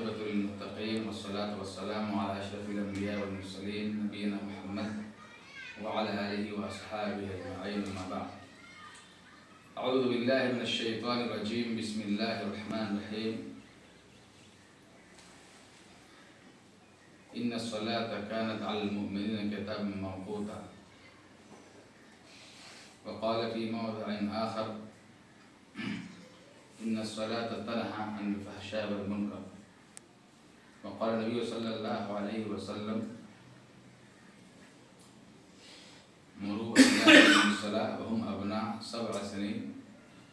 والعاقبة للمتقين والصلاة والسلام على أشرف الأنبياء والمرسلين نبينا محمد وعلى آله وأصحابه أجمعين أما بعد. أعوذ بالله من الشيطان الرجيم. بسم الله الرحمن الرحيم. إن الصلاة كانت على المؤمنين كتابا موقوتا. وقال في موضع آخر إن الصلاة تنهى عن الفحشاء والمنكر. وقال النبي صلى الله عليه وسلم مروا أولادكم بالصلاة وهم أبناء 7 سنين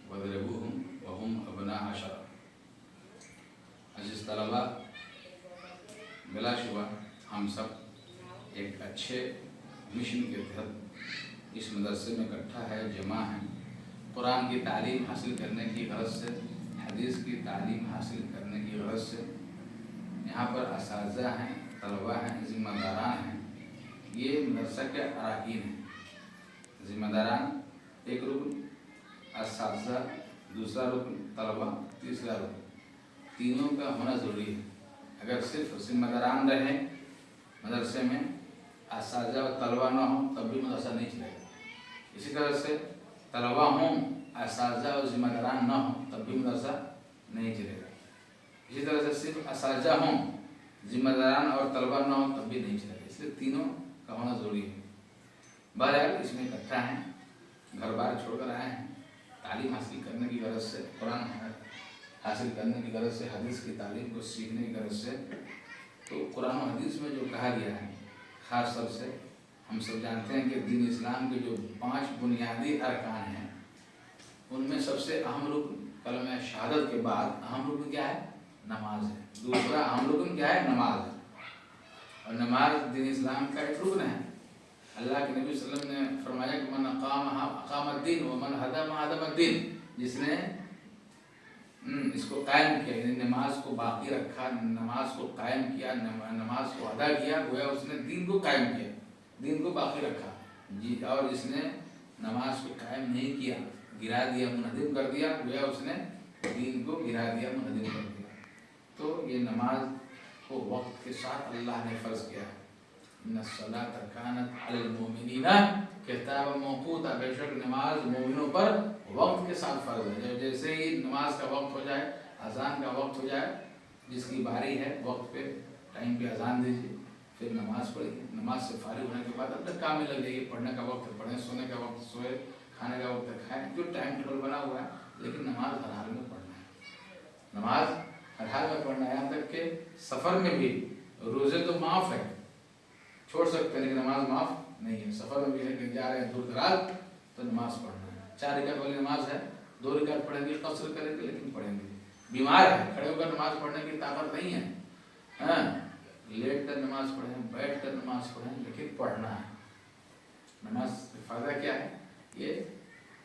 وضربوهم وهم أبناء 10. عزیز طلباء، بلا شبہ ہم سب ایک اچھے مشن کے تحت اس مدرسے میں اکٹھا ہے، جمع ہیں، قرآن کی تعلیم حاصل کرنے کی غرض سے، حدیث کی تعلیم حاصل کرنے کی غرض سے. یہاں پر اساتذہ ہیں، طلباء ہیں، ذمہ داران ہیں. یہ مدرسہ کے اراکین ہیں. ذمہ داران ایک رکن، اساتذہ دوسرا رکن، طلباء تیسرا رکن. تینوں کا ہونا ضروری ہے. اگر صرف ذمہ داران رہیں مدرسے میں، اساتذہ و طلباء نہ ہوں تب بھی مدرسہ نہیں چلے گا. اسی طرح سے طلباء ہوں، اساتذہ اور ذمہ داران نہ ہوں تب بھی مدرسہ نہیں چلے گا. اسی طرح سے صرف اساتذہ ہوں، ذمہ داران اور طلباء نہ ہوں تب بھی نہیں چلے گا. اس لیے تینوں کا ہونا ضروری ہے. بہرحال اس میں اکٹھا ہیں، گھر بار چھوڑ کر آئے ہیں تعلیم حاصل کرنے کی غرض سے، قرآن حاصل کرنے کی غرض سے، حدیث کی تعلیم کو سیکھنے کی غرض سے. تو قرآن و حدیث میں جو کہا گیا ہے، خاص طور سے ہم سب جانتے ہیں کہ دین اسلام کے جو 5 بنیادی ارکان ہیں ان میں سب سے اہم رکن کلمہ شہادت کے بعد اہم رکن کیا ہے؟ نماز ہے. دوسرا اہم رکن کیا ہے؟ نماز ہے. اور نماز دین اسلام کا ایک رکن ہے. اللہ کے نبی صلی اللہ علیہ وسلم نے فرمایا کہ من اقام الدین ومن ہدم الدین. جس نے اس کو قائم کیا، یعنی نماز کو باقی رکھا، نماز کو قائم کیا، نماز کو ادا کیا، گویا اس نے دین کو قائم کیا، دین کو باقی رکھا. اور جس نے نماز کو قائم نہیں کیا، گرا دیا، منہدم کر دیا، گویا اس نے دین کو گرا دیا، منہدم کر دیا. تو یہ نماز کو وقت کے ساتھ اللہ نے فرض کیا ہے. ان الصلاۃ کانت علی المؤمنین کتابا موقوتا. بے شک نماز مومنوں پر وقت کے ساتھ فرض ہے. جیسے ہی نماز کا وقت ہو جائے، اذان کا وقت ہو جائے، جس کی باری ہے وقت پہ ٹائم پہ اذان دیجیے، پھر نماز پڑھیے. نماز سے فارغ ہونے کے بعد اپنے کام میں لگ جائیے. پڑھنے کا وقت پڑھیں، سونے کا وقت سوئے، کھانے کا وقت کھائیں، جو ٹائم ٹیبل بنا ہوا ہے. لیکن نماز ہر حال میں پڑھنا ہے. نماز ہر حال میں پڑھنا ہے. یہاں تک کہ سفر میں بھی روزے تو معاف ہے، چھوڑ سکتے ہیں، لیکن نماز معاف نہیں ہے. سفر میں بھی ہے کہ جا رہے ہیں دور دراز تو نماز پڑھنا ہے. 4 رکعت والی نماز ہے، 2 رکعت پڑھیں گے، قصر کریں گے لیکن پڑھیں گے. بیمار ہے، کھڑے ہو کر نماز پڑھنے کی طاقت نہیں ہے، لیٹ کر نماز پڑھیں، بیٹھ کر نماز پڑھیں، لیکن پڑھنا ہے. نماز کا فائدہ کیا ہے؟ یہ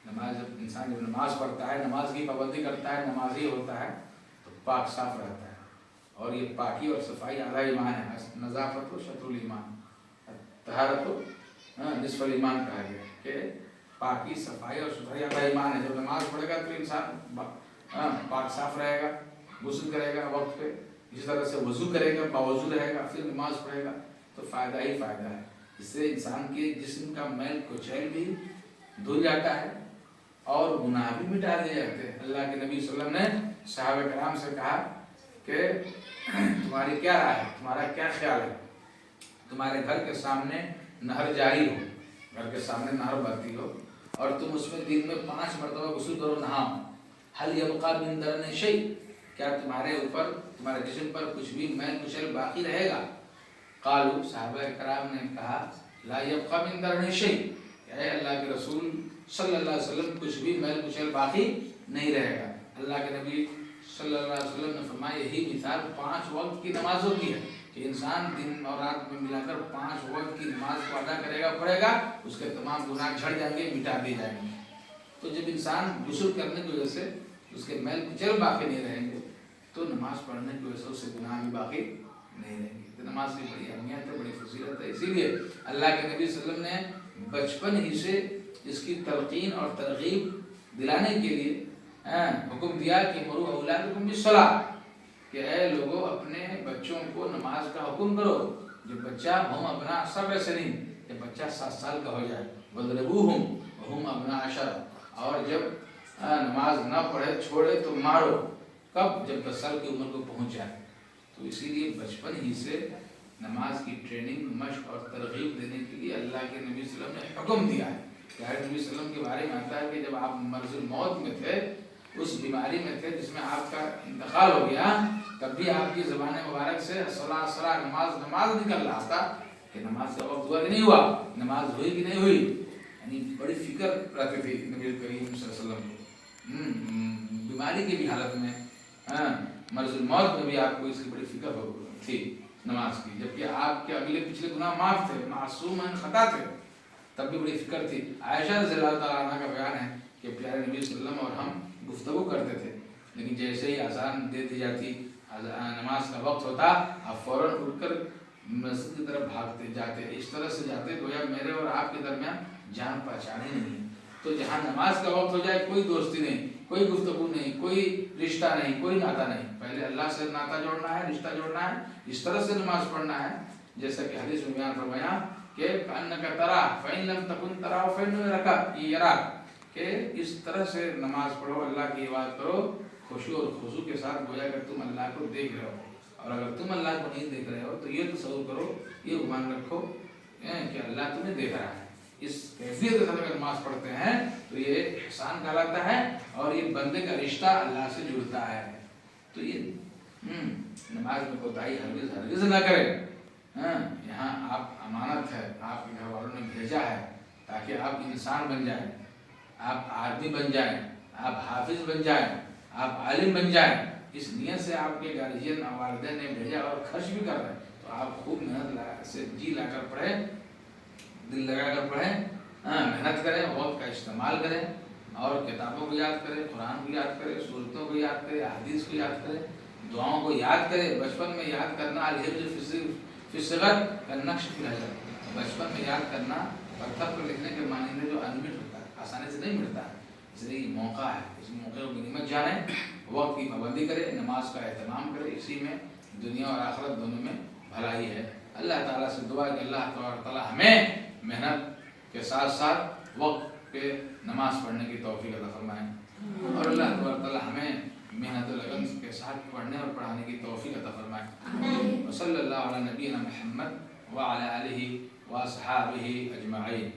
نماز جب انسان جب نماز پڑھتا ہے، نماز کی پابندی کرتا ہے، نمازی ہوتا ہے تو پاک صاف رہتا ہے. اور یہ پاکی اور صفائی آدھا ایمان ہے. نظافت و شطر الایمان، طہارت و نصف الایمان کہا گیا کہ پاکی، صفائی اور ستھرائی آدھا ایمان ہے. جب نماز پڑھے گا تو انسان پاک صاف رہے گا، غسل کرے گا وقت پہ، اسی طرح سے وضو کرے گا، باوضو رہے گا، پھر نماز پڑھے گا تو فائدہ ہی فائدہ ہے. اس سے انسان کے جسم کا میل کچیل بھی دھل جاتا ہے اور گناہ بھی مٹا دیے جاتے ہیں. اللہ کے نبی صلی اللہ علیہ وسلم نے صحابہ کرام سے کہا کہ تمہاری کیا رائے ہے، تمہارا کیا خیال ہے، تمہارے گھر کے سامنے نہر جاری ہو، گھر کے سامنے نہر بہتی ہو اور تم اس میں دن میں 5 مرتبہ غسل کرو، نہاؤ، هل يبقى من درن شيء، کیا تمہارے اوپر، تمہارے جسم پر کچھ بھی میل کچیل باقی رہے گا؟ قالوا، صحابہ کرام نے کہا لا يبقى من درن شيء، اے اللہ کے رسول صلی اللہ علیہ وسلم کچھ بھی میل کچیل باقی نہیں رہے گا. اللہ کے نبی صلی اللہ علیہ وسلم نے فرمایا یہی مثال 5 وقت کی نمازوں کی ہے کہ انسان دن اور رات میں ملا کر 5 وقت کی نماز کو ادا کرے گا، پڑھے گا، اس کے تمام گناہ جھڑ جائیں گے، مٹا دیے جائیں گے. تو جب انسان غسل کرنے کی وجہ سے اس کے میل کچیل باقی نہیں رہیں گے تو نماز پڑھنے کی وجہ سے اس سے گناہ بھی باقی نہیں رہیں گے. تو نماز کی بڑی اہمیت ہے، بڑی فضیلت ہے. اسی لیے اللہ کے نبی صلی اللہ علیہ وسلم نے بچپن ہی سے اس کی تلقین اور ترغیب دلانے کے لیے حکم دیا کہ مروا اولادکم بالصلاۃ، کہ اے لوگوں اپنے بچوں کو نماز کا حکم کرو. جب بچہ ہم ابنا سب ایسے نہیں، جب بچہ 7 سال کا ہو جائے وَضْرِبُوهُمْ وَهُمْ أَبْنَاءُ 10، اور جب نماز نہ پڑھے چھوڑے تو مارو. کب؟ جب 10 سال کی عمر کو پہنچ جائے. تو اسی لیے بچپن ہی سے نماز کی ٹریننگ، مشق اور ترغیب دینے کے لیے اللہ کے نبی صلی اللہ علیہ وسلم نے حکم دیا ہے. پیارے نبی صلی اللہ علیہ وسلم کے بارے میں آتا ہے کہ جب آپ مرض الموت میں تھے، اس بیماری میں تھے جس میں آپ کا انتقال ہو گیا، تب بھی آپ کی زبان مبارک سے صلاۃ صلاۃ نماز نکل رہا تھا کہ نماز کا وقت ہوا کہ نہیں ہوا، نماز ہوئی کہ نہیں ہوئی. یعنی بڑی فکر رہتی تھی نبی کریم صلی اللہ علیہ وسلم کو بیماری کی بھی حالت میں، مرض الموت میں بھی آپ کو اس کی بڑی فکر تھی نماز کی، جبکہ آپ کے اگلے پچھلے گناہ معاف تھے، معصوم ہیں، خطا تھے، تب بھی بڑی فکر تھی. عائشہ رضی اللہ تعالیٰ عنہ کا بیان ہے کہ پیارے نبی صلی اللہ علیہ وسلم اور ہم گفتگو کرتے تھے، لیکن جیسے ہی اذان دے دی جاتی، نماز کا وقت ہوتا، آپ فوراً اٹھ کر مسجد کی طرف بھاگتے جاتے، اس طرح سے جاتے گویا میرے اور آپ کے درمیان جان پہچان ہی نہیں. تو جہاں نماز کا وقت ہو جائے کوئی دوستی نہیں، کوئی گفتگو نہیں، کوئی رشتہ نہیں، کوئی ناتا نہیں. پہلے اللہ سے ناتا جوڑنا ہے، رشتہ جوڑنا ہے، اس طرح سے نماز پڑھنا ہے جیسا کہ حدیث میں بیان فرمایا کہ کأنک تراہ فإن لم تکن تراہ فإنہ یراک، کہ اس طرح سے نماز پڑھو، اللہ کی عبادت کرو خشوع اور خضوع کے ساتھ، گویا کہ تم اللہ کو دیکھ رہے ہو. اور اگر تم اللہ کو نہیں دیکھ رہے ہو تو یہ تصور کرو، یہ گمان رکھو کہ اللہ تمہیں دیکھ رہا ہے. اس کیفیت کے ساتھ اگر نماز پڑھتے ہیں تو یہ احسان کہلاتا ہے اور یہ بندے کا رشتہ اللہ سے جڑتا ہے. تو یہ نماز میں کوتاہی ہرگز نہ کرے. یہاں آپ امانت ہے، آپ کے گھر والوں نے بھیجا ہے تاکہ آپ انسان بن جائیں، آپ آدمی بن جائیں، آپ حافظ بن جائیں، آپ عالم بن جائیں. اس نیت سے آپ کے گارجین اور والدین نے بھیجا اور خرچ بھی کر رہے ہیں، تو آپ خوب محنت سے جی لا کر پڑھیں، دل لگا کر پڑھیں، محنت کریں، وقت کا استعمال کریں اور کتابوں کو یاد کریں، قرآن کو یاد کریں، سورتوں کو یاد کریں، حدیث کو یاد کریں، دعاؤں کو یاد کریں. بچپن میں یاد کرنا الحفظ فی الصغر کالنقش فی الحجر، بچپن میں یاد کرنا پتھر پر لکھنے کے معنی میں جو انمٹ ہوتا ہے، آسانی سے نہیں ملتا ہے. اس لیے یہ موقع ہے، اس موقع کو غنیمت جانیں، وقت کی پابندی کریں، نماز کا اہتمام کریں. اسی میں دنیا اور آخرت دونوں میں بھلائی ہے. اللہ تعالیٰ سے دعا کہ اللہ تعالیٰ ہمیں محنت کے ساتھ ساتھ وقت پہ نماز پڑھنے کی توفیق عطا فرمائے، اور اللہ تعالیٰ ہمیں محنت و لگن کے ساتھ پڑھنے اور پڑھانے کی توفیق عطا فرمائے. وصلی اللہ علی نبینا محمد وعلی آلہ واصحابہ اجمعین.